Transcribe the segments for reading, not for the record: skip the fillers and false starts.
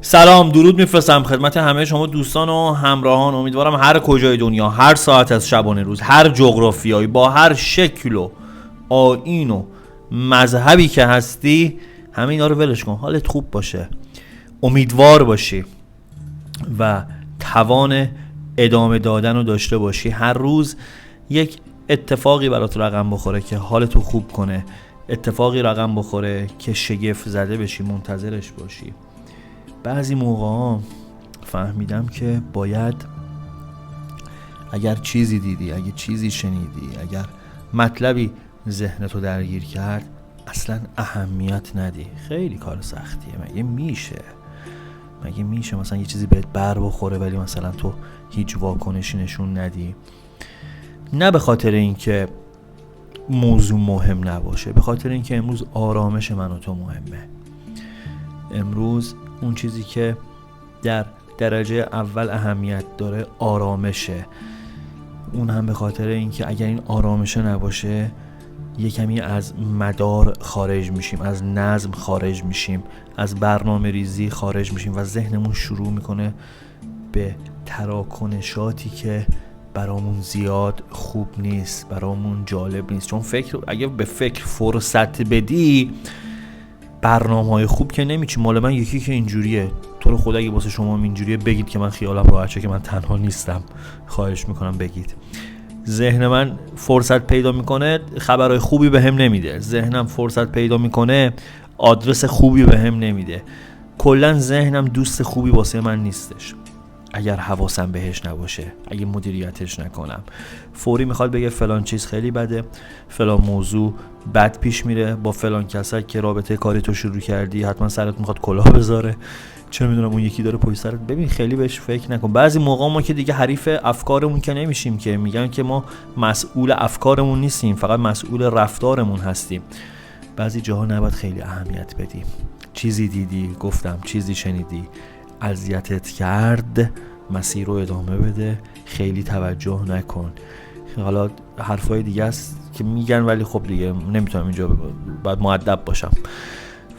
سلام درود میفرستم خدمت همه شما دوستان و همراهان. امیدوارم هر کجای دنیا، هر ساعت از شبانه روز، هر جغرافیایی، با هر شکل و آیین و مذهبی که هستی، همه اینا رو ولش کن، حالت خوب باشه، امیدوار باشی و توان ادامه دادن رو داشته باشی. هر روز یک اتفاقی برات رقم بخوره که حالتو خوب کنه، اتفاقی رقم بخوره که شگفت زده بشی، منتظرش باشی. بعضی موقع فهمیدم که باید اگر چیزی دیدی، اگر چیزی شنیدی، اگر مطلبی ذهنتو درگیر کرد، اصلا اهمیت ندی. خیلی کار سختیه. مگه میشه مثلا یه چیزی بهت بر بخوره ولی مثلا تو هیچ واکنشی نشون ندی؟ نه به خاطر اینکه موضوع مهم نباشه، به خاطر اینکه امروز آرامش من و تو مهمه. امروز اون چیزی که در درجه اول اهمیت داره آرامشه. اون هم به خاطر اینکه اگر این آرامشه نباشه یه کمی از مدار خارج میشیم، از نظم خارج میشیم، از برنامه ریزی خارج میشیم و ذهنمون شروع میکنه به تراکنشاتی که برامون زیاد خوب نیست، برامون جالب نیست. چون اگه به فکر فرصت بدی، برنامه‌های خوب که نمیچی. مال من یکی که اینجوریه، تو رو خدا اگه واسه شما هم اینجوریه بگید که من خیالم راحت شه که من تنها نیستم. خواهش میکنم بگید. ذهن من فرصت پیدا میکنه خبرهای خوبی بهم نمیده، ذهنم فرصت پیدا میکنه آدرس خوبی بهم نمیده. کلا ذهنم دوست خوبی واسه من نیستش اگر حواسم بهش نباشه، اگه مدیریتش نکنم. فوری میخواد بگه فلان چیز خیلی بده، فلان موضوع بد پیش میره، با فلان کسا که رابطه کاری تو شروع کردی حتما سرت میخواد کلاه بذاره، چه میدونم اون یکی داره پشت سرت. ببین خیلی بهش فکر نکن. بعضی موقع ما که دیگه حریف افکارمون که نمیشیم، که میگن که ما مسئول افکارمون نیستیم، فقط مسئول رفتارمون هستیم. بعضی جاها نباید خیلی اهمیت بدیم. چیزی دیدی، گفتم چیزی شنیدی، اذیتت کرد، مسیر رو ادامه بده، خیلی توجه نکن. حالا حرفای دیگه است که میگن ولی خب دیگه نمیتونم اینجا باید مؤدب باشم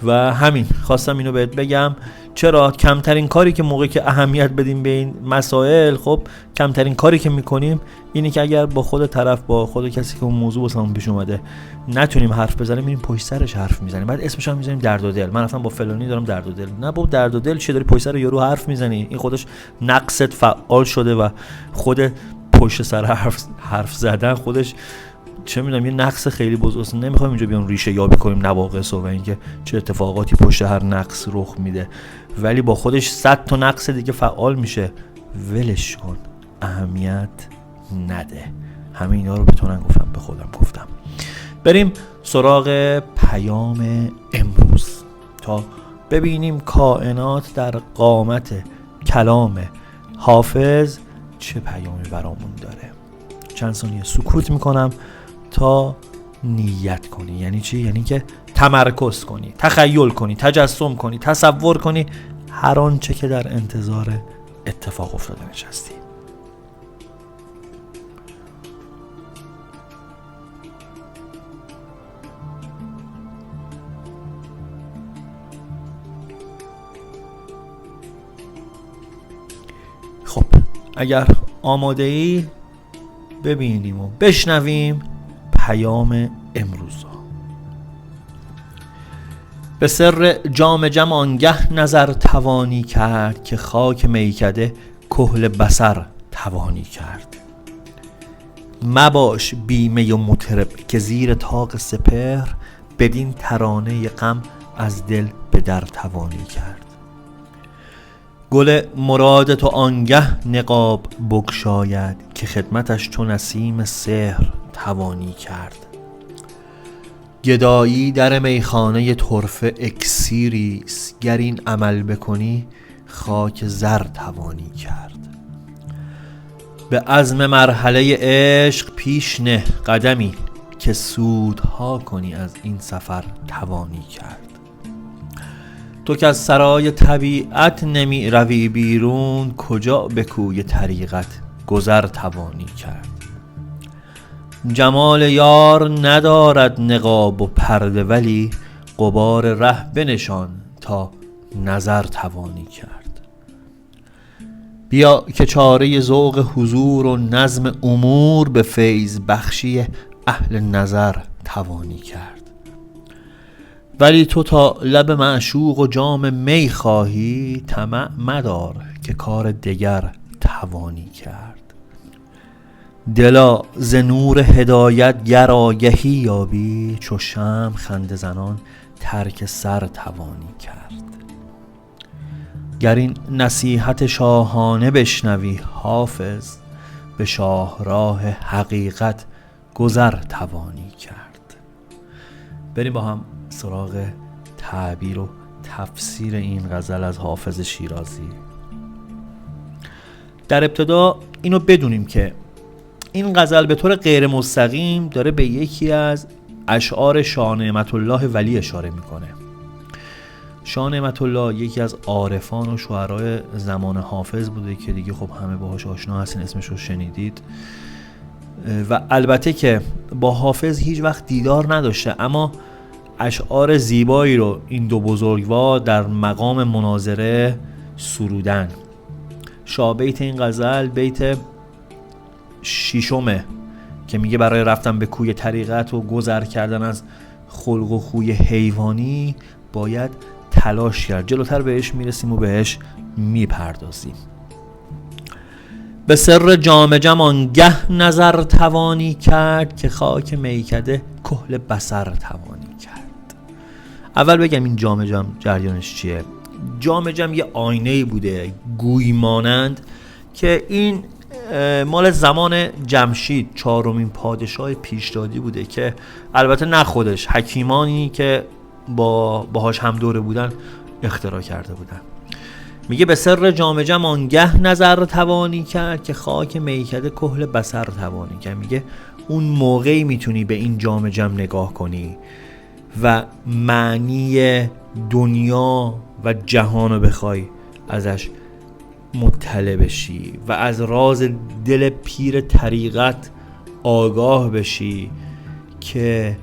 و همین خواستم اینو بهت بگم. چرا کمترین کاری که موقعی که اهمیت بدیم به این مسائل، خب کمترین کاری که میکنیم اینه که اگر با خود طرف، با خود کسی که اون موضوع واسمون پیش اومده نتونیم حرف بزنیم، میریم پشت سرش حرف میزنیم، بعد اسمش هم میذاریم درد و دل. من اصلا با فلانی دارم درد و دل. نه بابا، درد و دل چیه؟ داری پشت سر یارو حرف میزنی، این خودش نقصت فعال شده و خود پشت سر حرف زدن خودش چه میدونم یه نقص خیلی بزرگه. نمیخوایم اینجا بیان ریشه یابی کنیم نواقص و اینکه چه اتفاقاتی پشت هر نقص رخ میده، ولی با خودش 100 تا نقص دیگه فعال میشه. ولش کن، اهمیت نده. همه اینا رو به تو نگفتم، به خودم گفتم. بریم سراغ پیام امروز تا ببینیم کائنات در قامت کلام حافظ چه پیامی برامون داره. چند ثانیه سکوت میکنم تا نیت کنی. یعنی چی؟ یعنی که تمرکز کنی، تخیل کنی، تجسم کنی، تصور کنی هر آنچه که در انتظار اتفاق افتاده نشستی. خب اگر آماده ای ببینیم و بشنویم پیام امروز. به سر جام جم آنگه نظر توانی کرد که خاک میکده کحل بصر توانی کرد. مباش بیمه و مطرب که زیر طاق سپهر بدین ترانه غم از دل به در توانی کرد. گل مراد تو آنگه نقاب بگشاید که خدمتش چون نسیم سحر توانی کرد. گدایی در میخانه طرفه اکسیریست، گر این عمل بکنی خاک زر توانی کرد. به عزم مرحله عشق پیش نه قدمی که سودها کنی از این سفر توانی کرد. تو که از سرای طبیعت نمی روی بیرون، کجا به کوی طریقت گذر توانی کرد. جمال یار ندارد نقاب و پرده، ولی غبار ره بنشان تا نظر توانی کرد. بیا که چاره ذوق حضور و نظم امور به فیض بخشی اهل نظر توانی کرد. ولی تو تا لب معشوق و جام می خواهی، طمع مدار که کار دگر توانی کرد. دلا ز نور هدایت گر آگهی یابی، چو شمع خنده زنان ترک سر توانی کرد. گر این نصیحت شاهانه بشنوی حافظ، به شاهراه حقیقت گذر توانی کرد. بریم با هم سراغ تعبیر و تفسیر این غزل از حافظ شیرازی. در ابتدا اینو بدونیم که این غزل به طور غیر مستقیم داره به یکی از اشعار شاه نعمت الله ولی اشاره میکنه. شاه نعمت الله یکی از عارفان و شعرای زمان حافظ بوده که دیگه خب همه باهاش آشنا هستین، اسمش رو شنیدید. و البته که با حافظ هیچ وقت دیدار نداشته، اما اشعار زیبایی رو این دو بزرگوار در مقام مناظره سرودن. شابیت این غزل بیت 6 که میگه برای رفتن به کوی طریقت و گذر کردن از خلق و خوی حیوانی باید تلاش کرد. جلوتر بهش میرسیم و بهش میپردازیم. به سر جام جم آنگه نظر توانی کرد، که خاک میکده کحل بصر توانی کرد. اول بگم این جام جم جریانش چیه. جام جم یه آینه بوده گوی مانند که این مال زمان جمشید، 4مین پادشاه پیشدادی بوده که البته نه خودش، حکیمانی که باهاش هم دوره بودن اختراع کرده بودن. میگه به سر جام جم آنگه نظر توانی کرد، که خاک میکده کحل بصر توانی کرد. میگه اون موقعی میتونی به این جام جم نگاه کنی و معنی دنیا و جهان رو بخوای ازش مطلع بشی و از راز دل پیر طریقت آگاه بشی که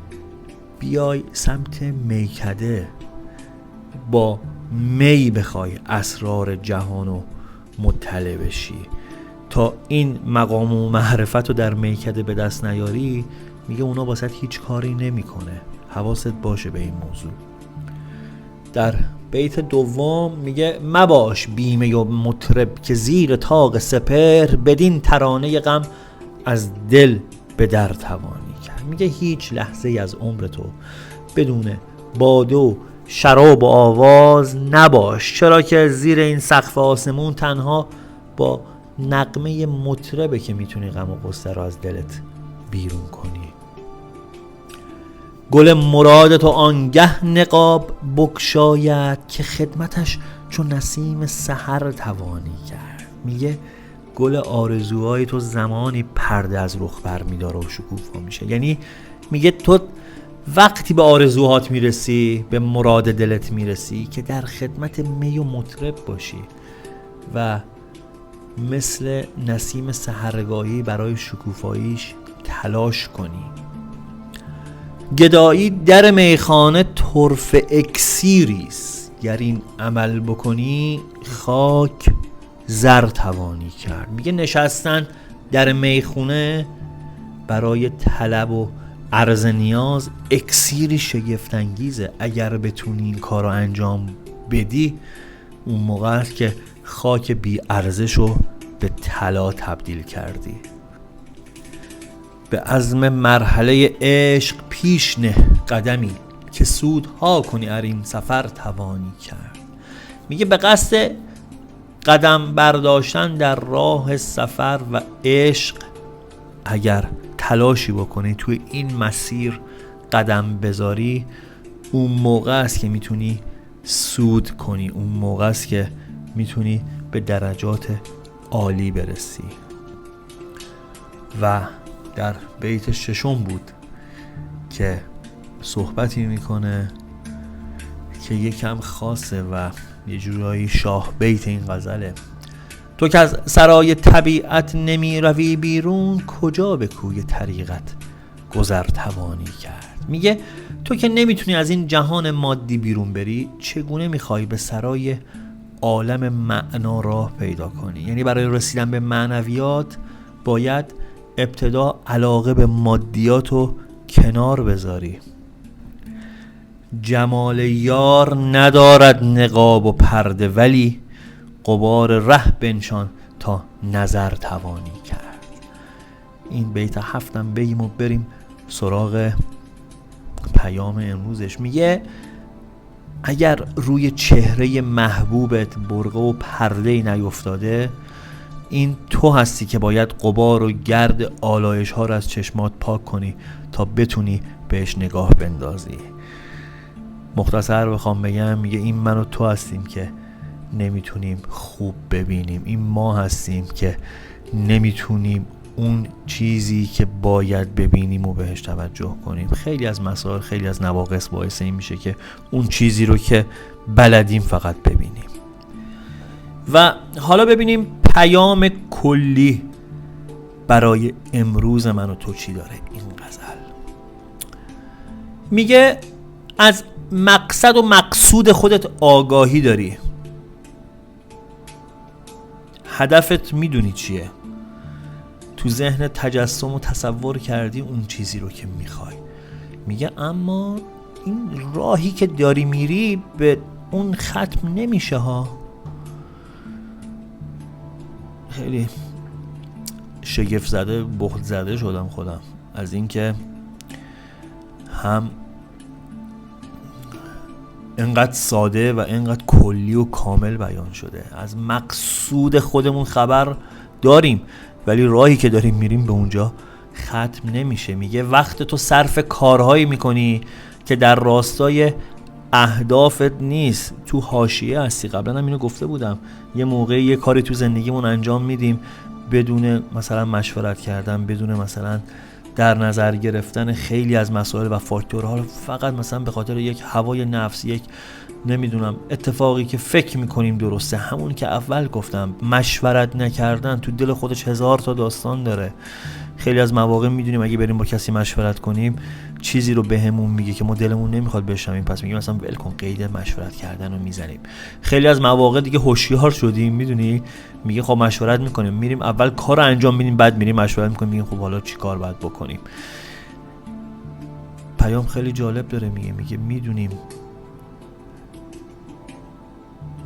بیای سمت میکده با می بخوای اسرار جهان رو مطلع بشی. تا این مقام و معرفت رو در میکده به دست نیاری، میگه اونا واسه هیچ کاری نمیکنه. حواست باشه به این موضوع. در بیت دوم میگه مباش بیمه و مطرب، که زیر طاق سپهر بدین ترانه غم از دل به در توانی کرد. میگه هیچ لحظه از عمر تو بدون باده و شراب و آواز نباش، چرا که زیر این سقف آسمون تنها با نغمه مطربه که میتونی غم و غصه رو از دلت بیرون کنی. گل مراد تو آنگه نقاب بگشاید، که خدمتش چون نسیم سحر توانی کرد. میگه گل آرزوهای تو زمانی پرده از رخ برمیداره و شکوفا میشه. یعنی میگه تو وقتی به آرزوهات میرسی، به مراد دلت میرسی، که در خدمت می و مطرب باشی و مثل نسیم سحرگاهی برای شکوفاییش تلاش کنی. گدایی در میخانه طرف اکسیریست، گر این عمل بکنی خاک زر توانی کرد. میگه نشستن در میخونه برای طلب و عرض نیاز اکسیری شگفت‌انگیزه. اگر بتونی این کار رو انجام بدی، اون موقع است که خاک بی ارزشو به طلا تبدیل کردی. به عزم مرحله عشق پیش نه قدمی، که سودها کنی ار این سفر توانی کرد. میگه به قصد قدم برداشتن در راه سفر و عشق اگر تلاشی بکنی توی این مسیر قدم بذاری، اون موقع است که میتونی سود کنی، اون موقع است که میتونی به درجات عالی برسی. و در بیت 6 بود که صحبتی میکنه که یکم خاصه و یه جورایی شاه بیت این غزله. تو که از سرای طبیعت نمی روی بیرون، کجا به کوی طریقت گذر توانی کرد. میگه تو که نمیتونی از این جهان مادی بیرون بری، چگونه میخوای به سرای عالم معنا راه پیدا کنی. یعنی برای رسیدن به معنویات باید ابتدا علاقه به مادیات رو کنار بذاری. جمال یار ندارد نقاب و پرده، ولی غبار ره بنشان تا نظر توانی کرد. این بیت 7 بگیم و بریم سراغ پیام امروزش. میگه اگر روی چهره محبوبت برقه و پرده‌ای نیفتاده، این تو هستی که باید غبار و گرد آلایش ها رو از چشمات پاک کنی تا بتونی بهش نگاه بندازی. مختصر بخوام بگم، میگه این من و تو هستیم که نمیتونیم خوب ببینیم. این ما هستیم که نمیتونیم اون چیزی که باید ببینیم و بهش توجه کنیم. خیلی از مسائل، خیلی از نواقص باعث این میشه که اون چیزی رو که بلدیم فقط ببینیم. و حالا ببینیم پیام کلی برای امروز من و تو چی داره این غزل. میگه از مقصد و مقصود خودت آگاهی داری، هدفت میدونی چیه، تو ذهن تجسم و تصور کردی اون چیزی رو که میخوای. میگه اما این راهی که داری میری به اون ختم نمیشه ها. خیلی شگفت زده، بخت زده شدم خودم از این که هم اینقدر ساده و اینقدر کلی و کامل بیان شده. از مقصود خودمون خبر داریم ولی راهی که داریم میریم به اونجا ختم نمیشه. میگه وقت تو صرف کارهایی میکنی که در راستای اهدافت نیست، تو حاشیه هستی. قبلا هم اینو گفته بودم، یه موقع یه کاری تو زندگیمون انجام میدیم بدون مثلا مشورت کردن، بدون مثلا در نظر گرفتن خیلی از مسائل و فاکتورها، فقط مثلا به خاطر یک هوای نفس، یک نمیدونم اتفاقی که فکر میکنیم درسته. همون که اول گفتم، مشورت نکردن تو دل خودش 1000 تا داستان داره. خیلی از مواقع میدونیم اگه بریم با کسی مشورت کنیم چیزی رو بهمون میگه که ما دلمون نمیخواد بشنویم، پس میگیم مثلا ول کن، قید مشورت کردن رو میزنیم. خیلی از مواقع دیگه هوشیار شدیم، میدونی، میگه خب مشورت میکنیم، میریم اول کار رو انجام میدیم، بعد میریم مشورت میکنیم، میگیم خب حالا چی کار باید بکنیم. پیام خیلی جالب داره، میگه میدونیم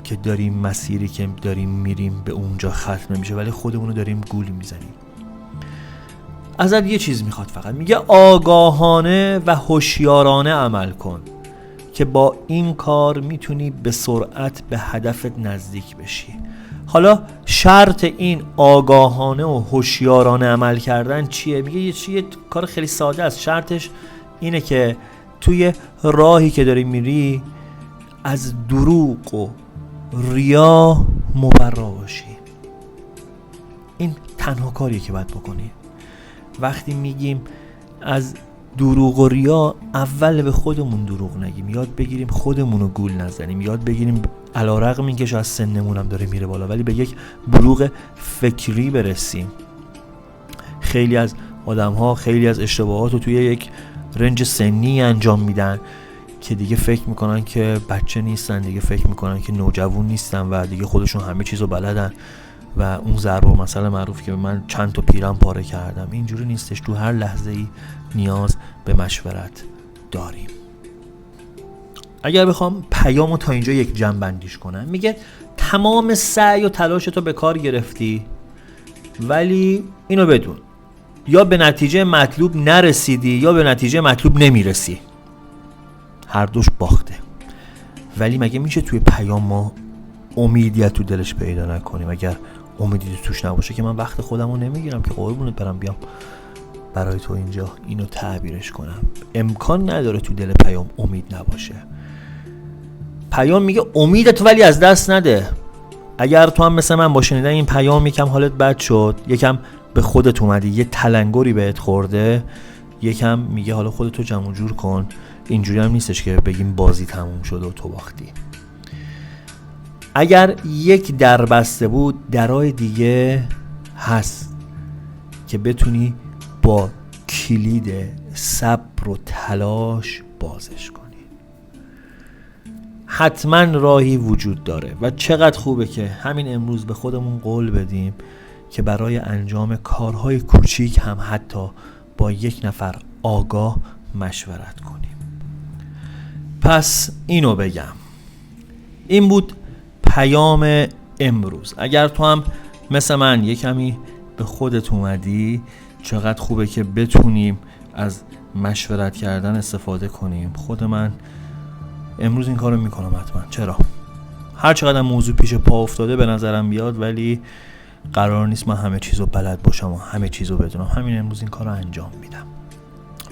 که داریم مسیری که داریم میریم به اونجا ختم نمیشه، ولی خودمونو داریم گول میزنیم. ازت یه چیز میخواد فقط، میگه آگاهانه و هوشیارانه عمل کن که با این کار میتونی به سرعت به هدفت نزدیک بشی. حالا شرط این آگاهانه و هوشیارانه عمل کردن چیه؟ میگه یه کار خیلی ساده است. شرطش اینه که توی راهی که داری میری از دروغ و ریا مبرا باشی. این تنها کاریه که باید بکنی. وقتی میگیم از دروغ و ریا، اول به خودمون دروغ نگیم، یاد بگیریم خودمونو گول نزنیم، یاد بگیریم علیرغم اینکه شاید سنمون هم داره میره بالا ولی به یک بلوغ فکری برسیم. خیلی از آدم‌ها خیلی از اشتباهات رو توی یک رنج سنی انجام میدن که دیگه فکر میکنن که بچه نیستن، دیگه فکر میکنن که نوجوان نیستن و دیگه خودشون همه چیزو بلدن و اون ضرب المثل معروف که من چند تا پیرم پاره کردم. اینجوری نیستش. تو هر لحظه ای نیاز به مشورت داریم. اگر بخوام پیامو تا اینجا یک جمع‌بندیش کنم، میگه تمام سعی و تلاش تو به کار گرفتی ولی اینو بدون، یا به نتیجه مطلوب نرسیدی یا به نتیجه مطلوب نمیرسی، هر دوش باخته. ولی مگه میشه توی پیام ما امیدیت تو دلش پیدا نکنیم؟ اگر امیدی توش نباشه که من وقت خودمو نمیگیرم که قربونت برم بیام برای تو اینجا اینو تعبیرش کنم. امکان نداره تو دل پیام امید نباشه. پیام میگه امیدت ولی از دست نده. اگر تو هم مثل من با شنیدن این پیام یکم حالت بد شد، یکم به خودت اومدی، یه تلنگری بهت خورده، یکم میگه حالا خودتو جمع جور کن. اینجوری هم نیستش که بگیم بازی تموم شد و تو باختی. اگر یک در بسته بود، درای دیگه هست که بتونی با کلید صبر و تلاش بازش کنی. حتما راهی وجود داره و چقدر خوبه که همین امروز به خودمون قول بدیم که برای انجام کارهای کوچیک هم حتی با یک نفر آگاه مشورت کنیم. پس اینو بگم، این بود پیام امروز. اگر تو هم مثل من یه کمی به خودت اومدی، چقدر خوبه که بتونیم از مشورت کردن استفاده کنیم. خود من امروز این کارو میکنم حتما. چرا؟ هر چقدر موضوع پیش پا افتاده به نظرم بیاد، ولی قرار نیست من همه چیزو بلد باشم و همه چیزو بدونم. همین امروز این کارو انجام میدم.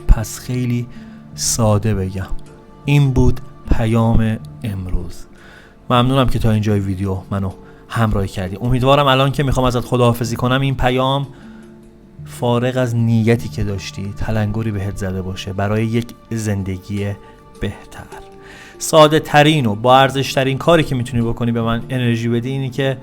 پس خیلی ساده بگم، این بود پیام امروز. ممنونم که تا اینجای ویدیو منو همراهی کردی. امیدوارم الان که میخوام ازت خداحافظی کنم این پیام فارغ از نیتی که داشتی تلنگری بهت زده باشه برای یک زندگی بهتر. ساده ترین و با ارزش ترین کاری که میتونی بکنی به من انرژی بدی اینی که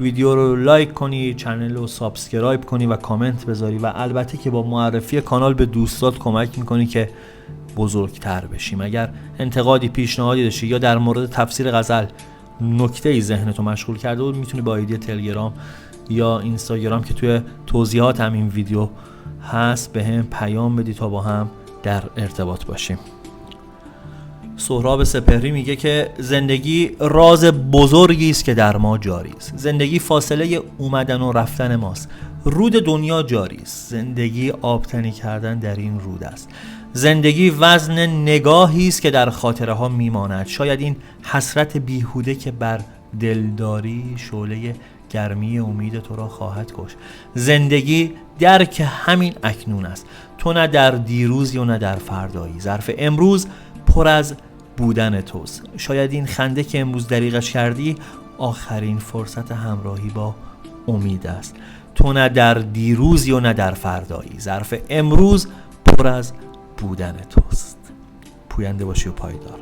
ویدیو رو لایک کنی، چنل رو سابسکرایب کنی و کامنت بذاری و البته که با معرفی کانال به دوستات کمک میکنی که بزرگتر بشیم. اگر انتقادی، پیشنهادی داشتی یا در مورد تفسیر غزل نکته‌ای ذهنتو مشغول کرده بود، میتونی با آیدی تلگرام یا اینستاگرام که توی توضیحات همین ویدیو هست به هم پیام بدی تا با هم در ارتباط باشیم. سهراب سپهری میگه که زندگی راز بزرگی است که در ما جاری است. زندگی فاصله اومدن و رفتن ماست. رود دنیا جاری است. زندگی آبتنی کردن در این رود است. زندگی وزن نگاهی است که در خاطره ها میماند. شاید این حسرت بیهوده که بر دلداری شعله گرمی امید تو را خواهد کشت. زندگی درک همین اکنون است. تو نه در دیروزی و نه در فردایی. ظرف امروز پر از بودن توست. شاید این خنده که امروز دریغش کردی آخرین فرصت همراهی با امید است. تو نه در دیروزی و نه در فردایی. ظرف امروز پر از بودن توست. پوینده باشی و پایدار.